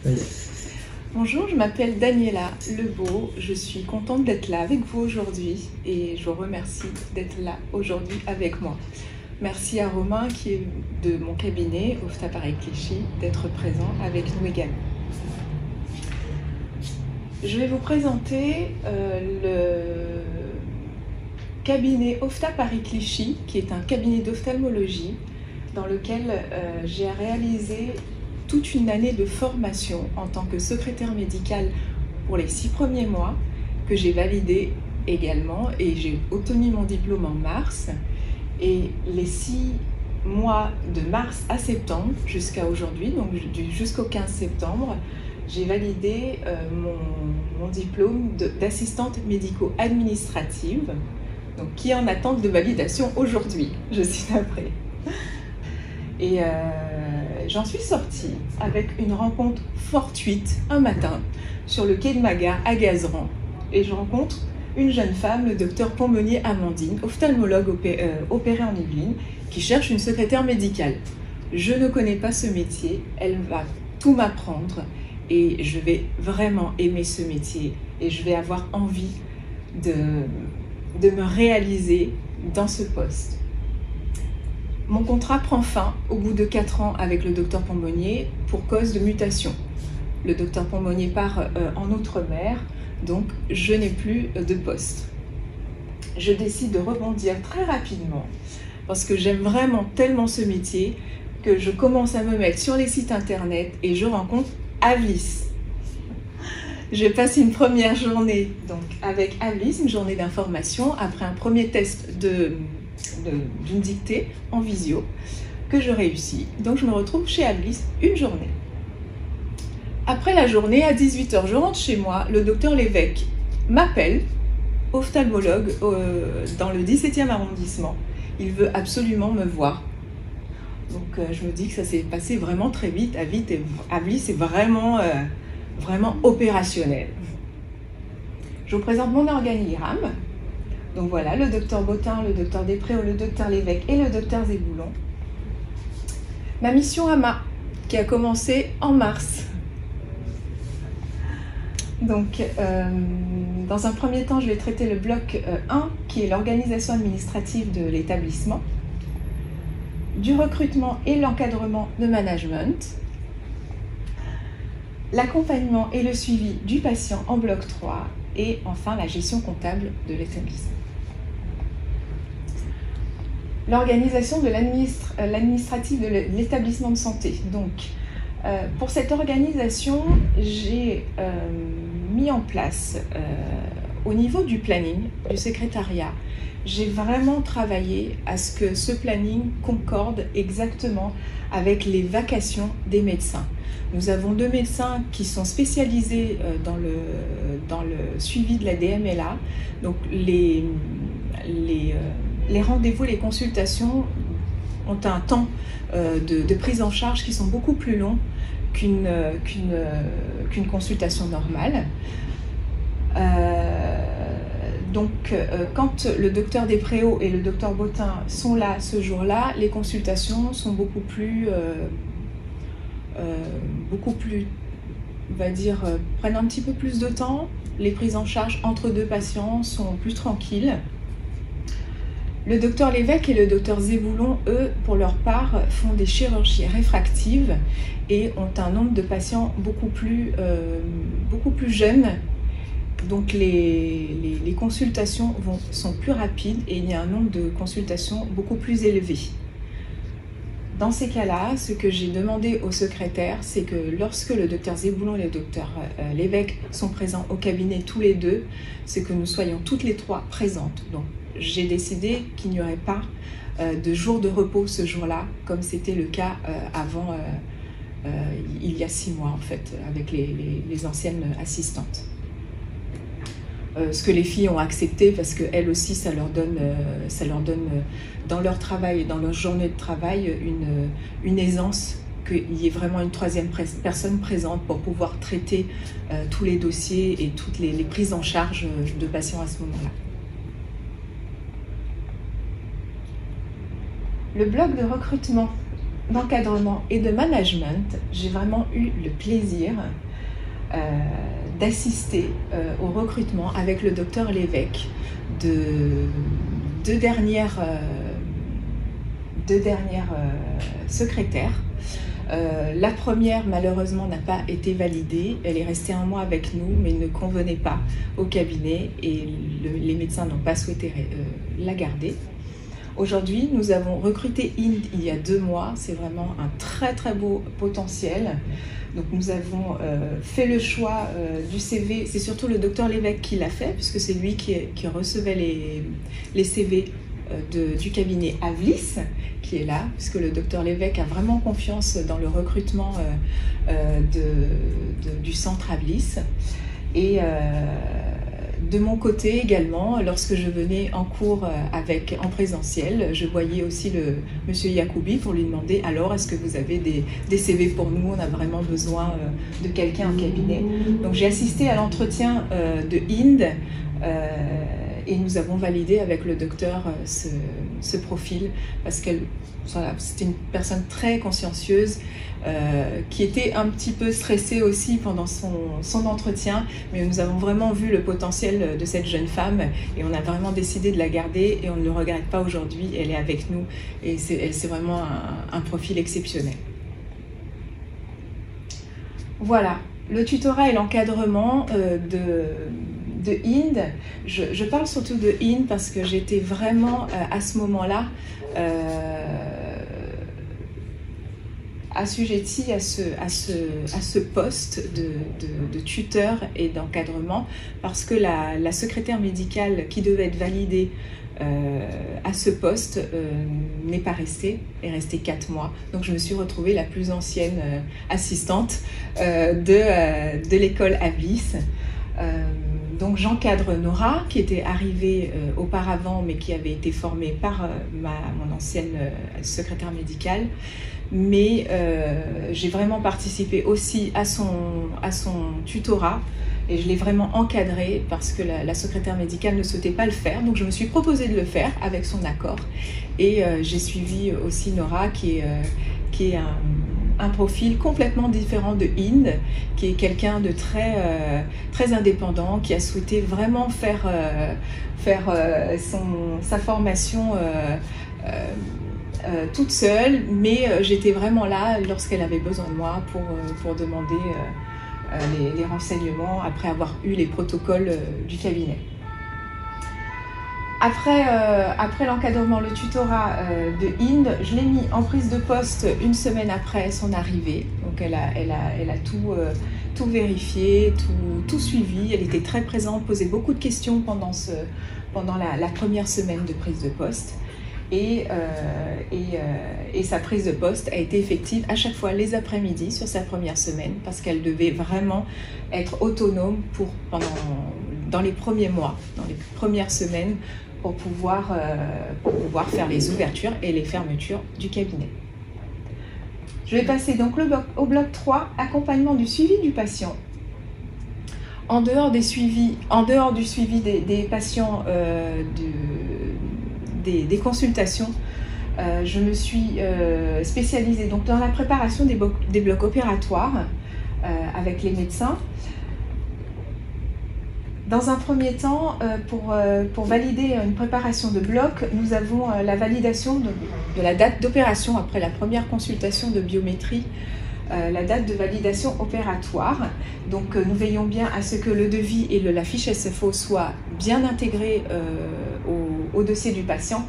Oui. Bonjour, je m'appelle Daniela Lebeau, je suis contente d'être là avec vous aujourd'hui et je vous remercie d'être là aujourd'hui avec moi. Merci à Romain qui est de mon cabinet, Ofta Paris Clichy, d'être présent avec nous également. Je vais vous présenter le cabinet Ofta Paris Clichy, qui est un cabinet d'ophtalmologie dans lequel j'ai réalisé toute une année de formation en tant que secrétaire médicale pour les 6 premiers mois, que j'ai validé également, et j'ai obtenu mon diplôme en mars. Et les 6 mois de mars à septembre jusqu'à aujourd'hui, donc jusqu'au 15 septembre, j'ai validé mon diplôme d'assistante médico-administrative, donc qui est en attente de validation aujourd'hui. Je suis navrée. Et j'en suis sortie avec une rencontre fortuite un matin sur le quai de ma gare à Gazeran. Et je rencontre une jeune femme, le docteur Pombonnier Amandine, ophtalmologue opérée en Yvelines, qui cherche une secrétaire médicale. Je ne connais pas ce métier, elle va tout m'apprendre et je vais vraiment aimer ce métier et je vais avoir envie de me réaliser dans ce poste. Mon contrat prend fin au bout de 4 ans avec le docteur Pombonnier pour cause de mutation. Le docteur Pombonnier part en Outre-mer, donc je n'ai plus de poste. Je décide de rebondir très rapidement parce que j'aime vraiment tellement ce métier que je commence à me mettre sur les sites internet et je rencontre Avlis. Je passe une première journée donc avec Avlis, une journée d'information après un premier test d'une dictée en visio que je réussis. Donc je me retrouve chez Avlis une journée. Après la journée, à 18 h, je rentre chez moi, le docteur Lévesque m'appelle, ophtalmologue dans le 17e arrondissement. Il veut absolument me voir. Donc je me dis que ça s'est passé vraiment très vite. Avlis est vraiment opérationnel. Je vous présente mon organigramme. Donc voilà, le docteur Bottin, le docteur Despréaux, le docteur Lévesque et le docteur Zéboulon. Ma mission AMA, qui a commencé en mars. Donc, dans un premier temps, je vais traiter le bloc 1, qui est l'organisation administrative de l'établissement, du recrutement et l'encadrement de management, l'accompagnement et le suivi du patient en bloc 3, et enfin la gestion comptable de l'établissement. L'organisation de l'administratif de l'établissement de santé. Donc, pour cette organisation, j'ai mis en place, au niveau du planning, du secrétariat, j'ai vraiment travaillé à ce que ce planning concorde exactement avec les vacations des médecins. Nous avons 2 médecins qui sont spécialisés dans le suivi de la DMLA. Donc les rendez-vous, les consultations ont un temps de prise en charge qui sont beaucoup plus longs qu'une consultation normale. Donc, quand le docteur Despréaux et le docteur Bottin sont là ce jour-là, les consultations sont beaucoup plus, on va dire, prennent un petit peu plus de temps. Les prises en charge entre 2 patients sont plus tranquilles. Le docteur Lévesque et le docteur Zéboulon, eux, pour leur part, font des chirurgies réfractives et ont un nombre de patients beaucoup plus jeunes. Donc les consultations sont plus rapides et il y a un nombre de consultations beaucoup plus élevé. Dans ces cas-là, ce que j'ai demandé au secrétaire, c'est que lorsque le docteur Zéboulon et le docteur Lévesque sont présents au cabinet tous les deux, c'est que nous soyons toutes les 3 présentes. Donc j'ai décidé qu'il n'y aurait pas de jour de repos ce jour-là, comme c'était le cas avant, il y a 6 mois en fait, avec les anciennes assistantes. Ce que les filles ont accepté parce qu'elles aussi, ça leur donne dans leur travail, dans leur journée de travail, une aisance, qu'il y ait vraiment une 3e personne présente pour pouvoir traiter tous les dossiers et toutes les prises en charge de patients à ce moment-là. Le bloc de recrutement d'encadrement et de management, j'ai vraiment eu le plaisir d'assister au recrutement avec le docteur Lévesque de deux dernières secrétaires. La première, malheureusement, n'a pas été validée. Elle est restée 1 mois avec nous, mais ne convenait pas au cabinet et les médecins n'ont pas souhaité la garder. Aujourd'hui, nous avons recruté Inde il y a 2 mois. C'est vraiment un très très beau potentiel. Donc nous avons fait le choix du CV. C'est surtout le docteur Lévesque qui l'a fait, puisque c'est lui qui recevait les CV du cabinet Avlis, qui est là, puisque le docteur Lévesque a vraiment confiance dans le recrutement du centre Avlis. Et de mon côté également, lorsque je venais en cours en présentiel, je voyais aussi monsieur Yacoubi pour lui demander « Alors, est-ce que vous avez des CV pour nous? On a vraiment besoin de quelqu'un en cabinet. » Donc j'ai assisté à l'entretien de Inde et nous avons validé avec le docteur ce profil parce qu'elle c'était une personne très consciencieuse qui était un petit peu stressée aussi pendant son entretien, mais nous avons vraiment vu le potentiel de cette jeune femme et on a vraiment décidé de la garder et on ne le regrette pas aujourd'hui. Elle est avec nous et c'est vraiment un profil exceptionnel. Voilà, le tutorat et l'encadrement de Inde. Je parle surtout de Inde parce que j'étais vraiment à ce moment-là assujettie à ce poste de tuteur et d'encadrement parce que la secrétaire médicale qui devait être validée à ce poste n'est pas restée, est restée 4 mois. Donc je me suis retrouvée la plus ancienne assistante de l'école Avlis. Donc j'encadre Nora, qui était arrivée auparavant, mais qui avait été formée par mon ancienne secrétaire médicale. Mais j'ai vraiment participé aussi à son tutorat et je l'ai vraiment encadrée parce que la secrétaire médicale ne souhaitait pas le faire. Donc je me suis proposée de le faire avec son accord. Et j'ai suivi aussi Nora, qui est un profil complètement différent de Inde, qui est quelqu'un de très indépendant, qui a souhaité vraiment faire sa formation toute seule, mais j'étais vraiment là lorsqu'elle avait besoin de moi pour demander les renseignements après avoir eu les protocoles du cabinet. Après l'encadrement, le tutorat de Inde, je l'ai mis en prise de poste 1 semaine après son arrivée. Donc elle a tout vérifié, tout suivi. Elle était très présente, posait beaucoup de questions pendant la première semaine de prise de poste. Et sa prise de poste a été effective à chaque fois les après-midi sur sa première semaine parce qu'elle devait vraiment être autonome dans les premiers mois, dans les premières semaines, pour pouvoir faire les ouvertures et les fermetures du cabinet. Je vais passer donc au bloc 3, accompagnement du suivi du patient. En dehors du suivi des patients, des consultations, je me suis spécialisée donc dans la préparation des blocs opératoires avec les médecins. Dans un premier temps, pour valider une préparation de bloc, nous avons la validation de la date d'opération après la première consultation de biométrie, la date de validation opératoire. Donc nous veillons bien à ce que le devis et la fiche SFO soient bien intégrés au dossier du patient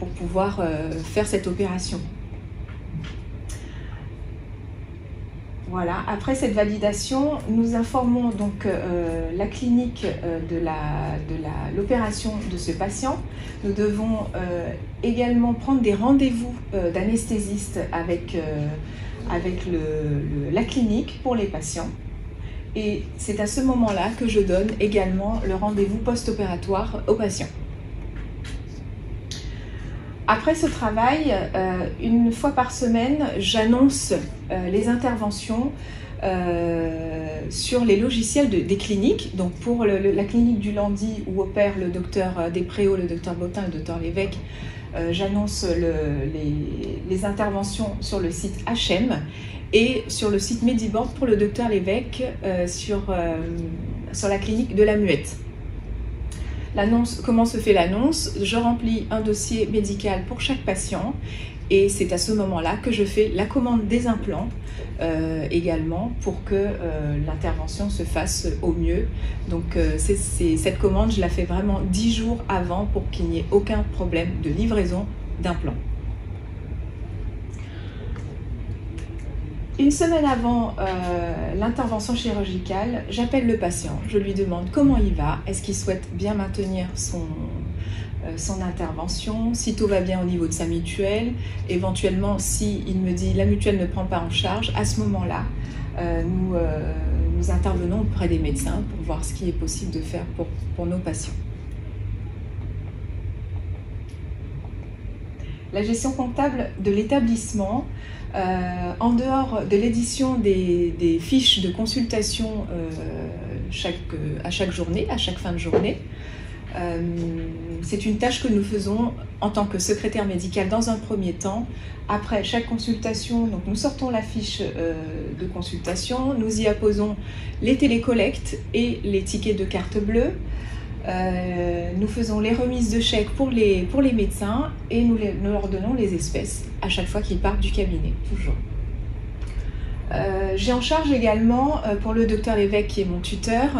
pour pouvoir faire cette opération. Voilà. Après cette validation, nous informons donc la clinique de l'opération de ce patient. Nous devons également prendre des rendez-vous d'anesthésiste avec la clinique pour les patients. Et c'est à ce moment-là que je donne également le rendez-vous post-opératoire aux patients. Après ce travail, 1 fois par semaine, j'annonce les interventions sur les logiciels des cliniques. Donc pour la clinique du Landy où opère le docteur Despréaux, le docteur Bottin, le docteur Lévesque, j'annonce les interventions sur le site HM et sur le site Mediboard pour le docteur Lévesque sur la clinique de la Muette. Comment se fait l'annonce? Je remplis un dossier médical pour chaque patient et c'est à ce moment-là que je fais la commande des implants également pour que l'intervention se fasse au mieux. Donc cette commande, je la fais vraiment 10 jours avant pour qu'il n'y ait aucun problème de livraison d'implants. Une semaine avant l'intervention chirurgicale, j'appelle le patient, je lui demande comment il va, est-ce qu'il souhaite bien maintenir son intervention, si tout va bien au niveau de sa mutuelle, éventuellement si il me dit la mutuelle ne prend pas en charge, à ce moment-là, nous intervenons auprès des médecins pour voir ce qui est possible de faire pour nos patients. La gestion comptable de l'établissement, en dehors de l'édition des fiches de consultation à chaque journée, à chaque fin de journée, c'est une tâche que nous faisons en tant que secrétaire médical dans un premier temps. Après chaque consultation, donc nous sortons la fiche de consultation, nous y apposons les télécollectes et les tickets de carte bleue. Nous faisons les remises de chèques pour les médecins et nous leur donnons les espèces à chaque fois qu'ils partent du cabinet, toujours. J'ai en charge également, pour le docteur Lévesque qui est mon tuteur,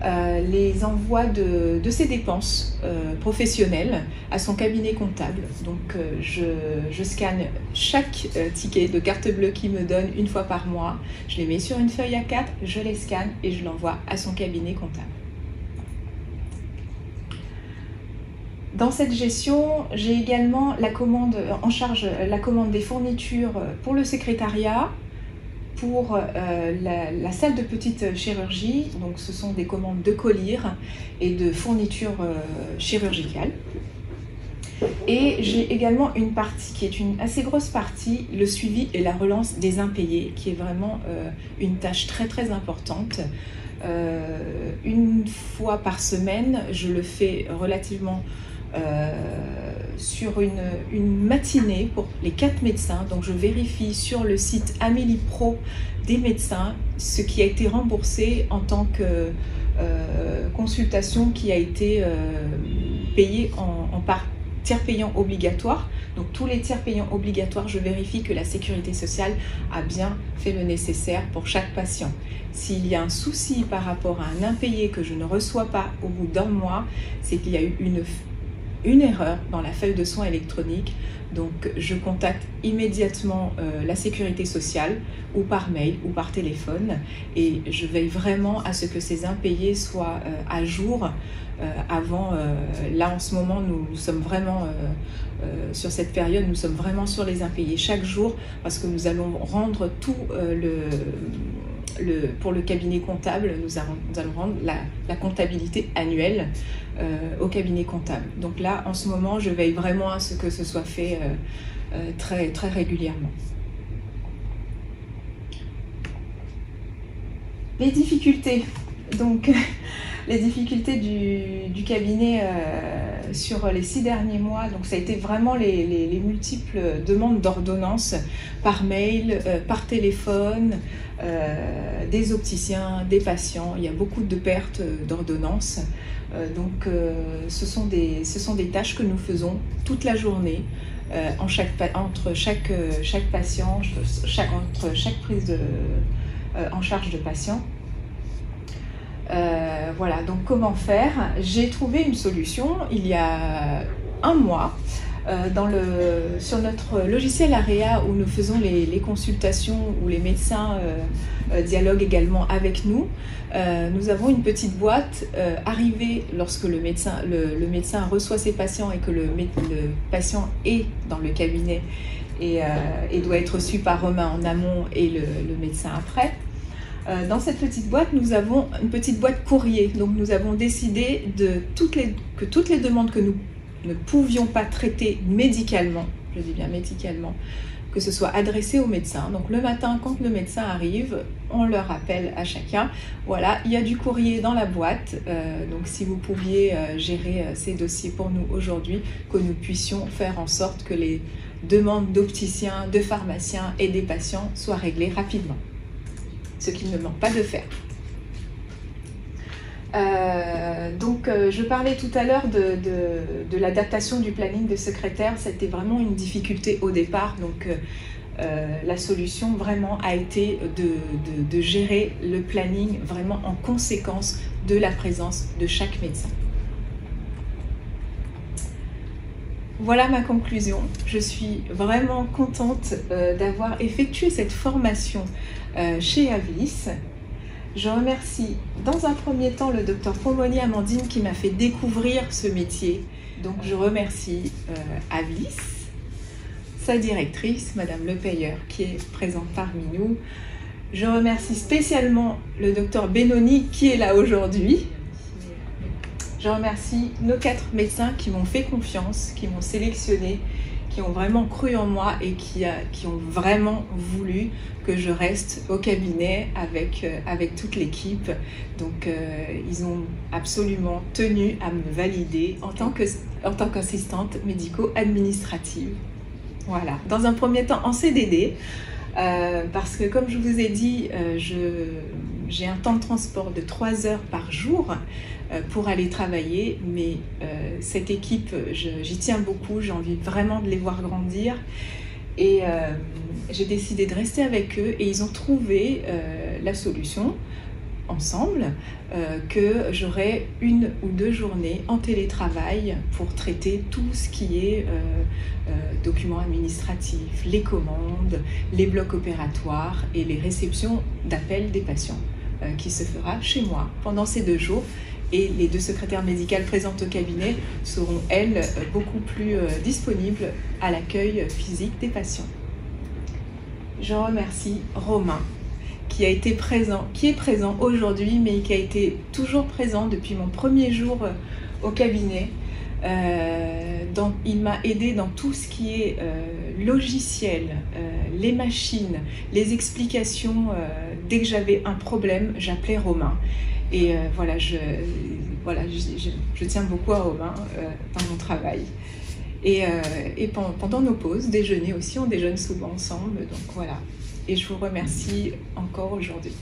les envois de ses dépenses professionnelles à son cabinet comptable. Donc je scanne chaque ticket de carte bleue qu'il me donne une fois par mois, je les mets sur une feuille A4, je les scanne et je l'envoie à son cabinet comptable. Dans cette gestion, j'ai également en charge la commande des fournitures pour le secrétariat, pour la salle de petite chirurgie. Donc ce sont des commandes de collyres et de fournitures chirurgicales. Et j'ai également une partie qui est une assez grosse partie, le suivi et la relance des impayés, qui est vraiment une tâche très très importante. Une fois par semaine, je le fais relativement sur une matinée pour les 4 médecins. Donc je vérifie sur le site Amélie Pro des médecins ce qui a été remboursé en tant que consultation qui a été payée par tiers payant obligatoire. Donc tous les tiers payants obligatoires, je vérifie que la sécurité sociale a bien fait le nécessaire pour chaque patient. S'il y a un souci par rapport à un impayé que je ne reçois pas au bout d'un mois, c'est qu'il y a eu une erreur dans la feuille de soins électronique. Donc je contacte immédiatement la sécurité sociale ou par mail ou par téléphone et je veille vraiment à ce que ces impayés soient à jour avant. Là en ce moment nous sommes vraiment sur cette période, nous sommes vraiment sur les impayés chaque jour parce que nous allons rendre tout pour le cabinet comptable, nous allons rendre la comptabilité annuelle au cabinet comptable. Donc là, en ce moment, je veille vraiment à ce que ce soit fait très, très régulièrement. Les difficultés. Donc, les difficultés du cabinet sur les 6 derniers mois, donc ça a été vraiment les multiples demandes d'ordonnance par mail, par téléphone, des opticiens, des patients. Il y a beaucoup de pertes d'ordonnances. Donc ce sont des tâches que nous faisons toute la journée entre chaque patient, entre chaque prise en charge de patient. Voilà, donc comment faire? J'ai trouvé une solution il y a un mois sur notre logiciel Area où nous faisons les consultations, où les médecins dialoguent également avec nous. Nous avons une petite boîte arrivée lorsque le médecin reçoit ses patients et que le patient est dans le cabinet et doit être reçu par Romain en amont et le médecin après. Dans cette petite boîte, nous avons une petite boîte courrier. Donc nous avons décidé que toutes les demandes que nous ne pouvions pas traiter médicalement, je dis bien médicalement, que ce soit adressé au médecin. Donc le matin, quand le médecin arrive, on le rappelle à chacun, voilà, il y a du courrier dans la boîte, donc si vous pouviez gérer ces dossiers pour nous aujourd'hui, que nous puissions faire en sorte que les demandes d'opticiens, de pharmaciens et des patients soient réglées rapidement, ce qu'ils ne manquent pas de faire. Je parlais tout à l'heure de l'adaptation du planning de secrétaire. C'était vraiment une difficulté au départ. Donc, la solution vraiment a été de gérer le planning vraiment en conséquence de la présence de chaque médecin. Voilà ma conclusion. Je suis vraiment contente d'avoir effectué cette formation chez Avis. Je remercie dans un premier temps le docteur Pomoni Amandine qui m'a fait découvrir ce métier. Donc je remercie Avis, sa directrice, Madame Lepayeur, qui est présente parmi nous. Je remercie spécialement le docteur Benoni qui est là aujourd'hui. Je remercie nos 4 médecins qui m'ont fait confiance, qui m'ont sélectionné, qui ont vraiment cru en moi et qui ont vraiment voulu que je reste au cabinet avec toute l'équipe. Donc ils ont absolument tenu à me valider en tant qu'assistante médico-administrative. Voilà, dans un premier temps en CDD, parce que comme je vous ai dit, j'ai un temps de transport de 3 heures par jour pour aller travailler, mais cette équipe, j'y tiens beaucoup, j'ai envie vraiment de les voir grandir et j'ai décidé de rester avec eux et ils ont trouvé la solution ensemble que j'aurai 1 ou 2 journées en télétravail pour traiter tout ce qui est documents administratifs, les commandes, les blocs opératoires et les réceptions d'appels des patients qui se fera chez moi pendant ces 2 jours. Et les 2 secrétaires médicales présentes au cabinet seront, elles, beaucoup plus disponibles à l'accueil physique des patients. Je remercie Romain, qui est présent aujourd'hui, mais qui a été toujours présent depuis mon premier jour au cabinet. Il m'a aidé dans tout ce qui est logiciel, les machines, les explications. Dès que j'avais un problème, j'appelais Romain. Et voilà, je tiens beaucoup à Romain dans mon travail. Et pendant nos pauses, déjeuner aussi, on déjeune souvent ensemble. Donc voilà. Et je vous remercie encore aujourd'hui.